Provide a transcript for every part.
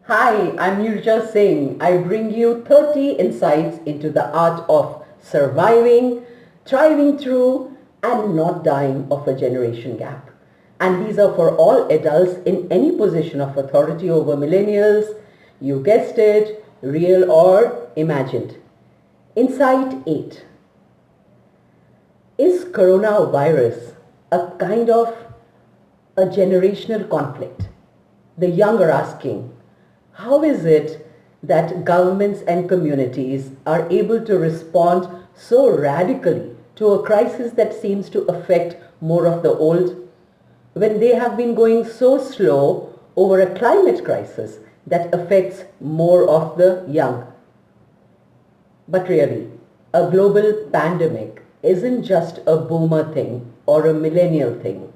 Hi, I'm Nirja Singh. I bring you 30 insights into the art of surviving, thriving through, and not dying of a generation gap. And these are for all adults in any position of authority over millennials, you guessed it, real or imagined. Insight 8. Is coronavirus a kind of a generational conflict? The young are asking, how is it that governments and communities are able to respond so radically to a crisis that seems to affect more of the old when they have been going so slow over a climate crisis that affects more of the young? But really, a global pandemic isn't just a boomer thing or a millennial thing.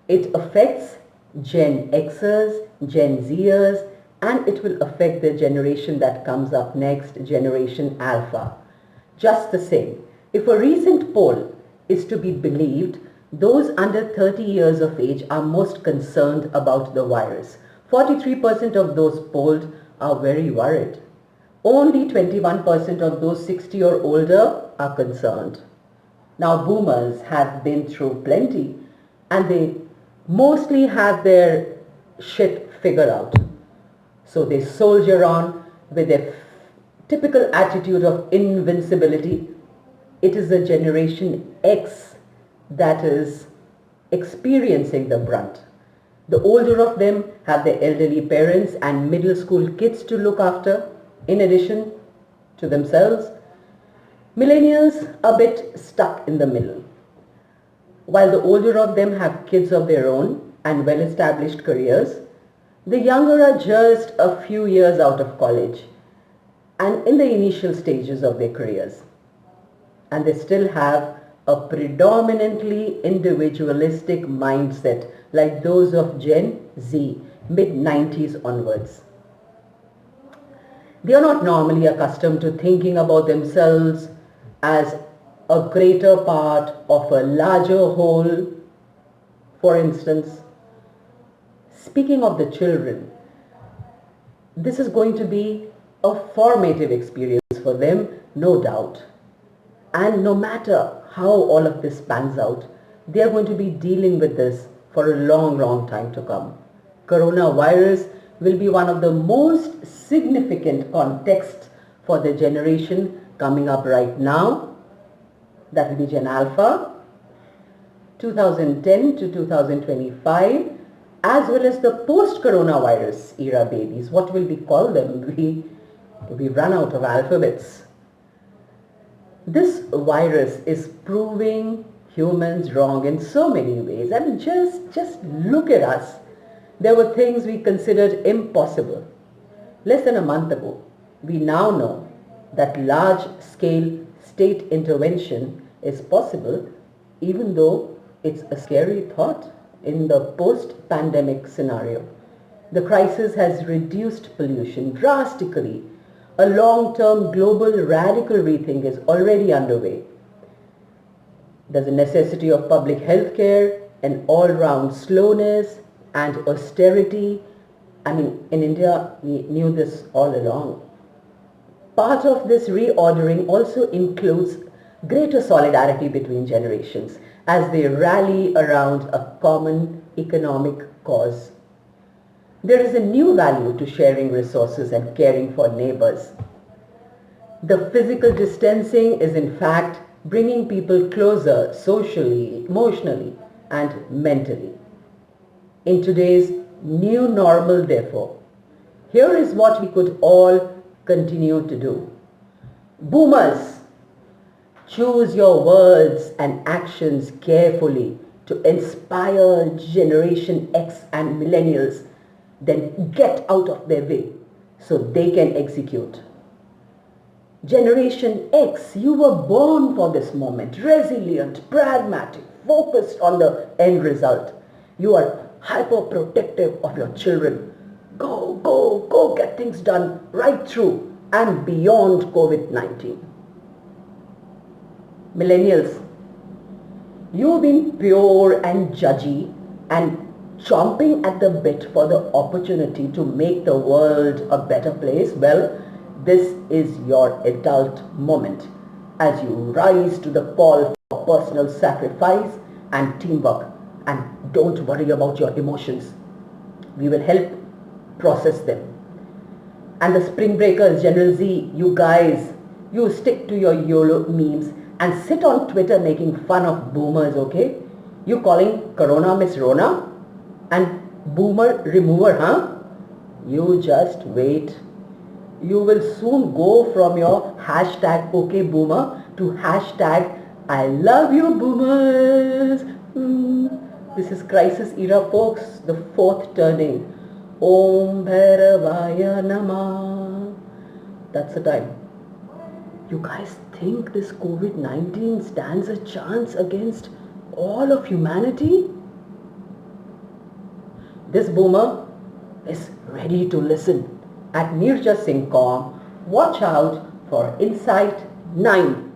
It affects Gen Xers, Gen Zers, and it will affect the generation that comes up next, Generation Alpha. Just the same, if a recent poll is to be believed, those under 30 years of age are most concerned about the virus. 43% of those polled are very worried. Only 21% of those 60 or older are concerned. Now, boomers have been through plenty and they mostly have their shit figured out. So they soldier on with their typical attitude of invincibility. It is the Generation X that is experiencing the brunt. The older of them have their elderly parents and middle school kids to look after, in addition to themselves. Millennials a bit stuck in the middle. While the older of them have kids of their own and well-established careers, the younger are just a few years out of college and in the initial stages of their careers. And they still have a predominantly individualistic mindset like those of Gen Z, mid-90s onwards. They are not normally accustomed to thinking about themselves as a greater part of a larger whole. For instance, speaking of the children, this is going to be a formative experience for them, no doubt. And no matter how all of this pans out, they are going to be dealing with this for a long, long time to come. Coronavirus will be one of the most significant contexts for the generation coming up right now. That will be Gen Alpha, 2010 to 2025, as well as the post-coronavirus era babies. What will we call them? We run out of alphabets. This virus is proving humans wrong in so many ways. I mean, just look at us. There were things we considered impossible. Less than a month ago, we now know that large-scale state intervention is possible, even though it's a scary thought in the post-pandemic scenario. The crisis has reduced pollution drastically. A long-term global radical rethink is already underway. There's a necessity of public health care, an all-round slowness and austerity. I mean, in India, we knew this all along. Part of this reordering also includes greater solidarity between generations as they rally around a common economic cause. There is a new value to sharing resources and caring for neighbors. The physical distancing is in fact bringing people closer socially, emotionally, and mentally. In today's new normal, therefore, here is what we could all continue to do. Boomers, choose your words and actions carefully to inspire Generation X and Millennials, then get out of their way so they can execute. Generation X, you were born for this moment, resilient, pragmatic, focused on the end result. You are hyper protective of your children. Go, go, go get things done right through and beyond COVID-19. Millennials, you've been pure and judgy and chomping at the bit for the opportunity to make the world a better place, well, this is your adult moment as you rise to the call for personal sacrifice and teamwork. And don't worry about your emotions. We will help process them. And the spring breakers, General Z, you guys, you stick to your YOLO memes and sit on Twitter making fun of boomers, okay? You calling Corona Miss Rona? And boomer remover, huh? You just wait. You will soon go from your hashtag okay boomer to hashtag I love you boomers. This is crisis era, folks, the fourth turning. Om Bhairavaya Nama. That's the time. You guys think this COVID-19 stands a chance against all of humanity? This boomer is ready to listen. At Nirja Singh.com, watch out for Insight 9.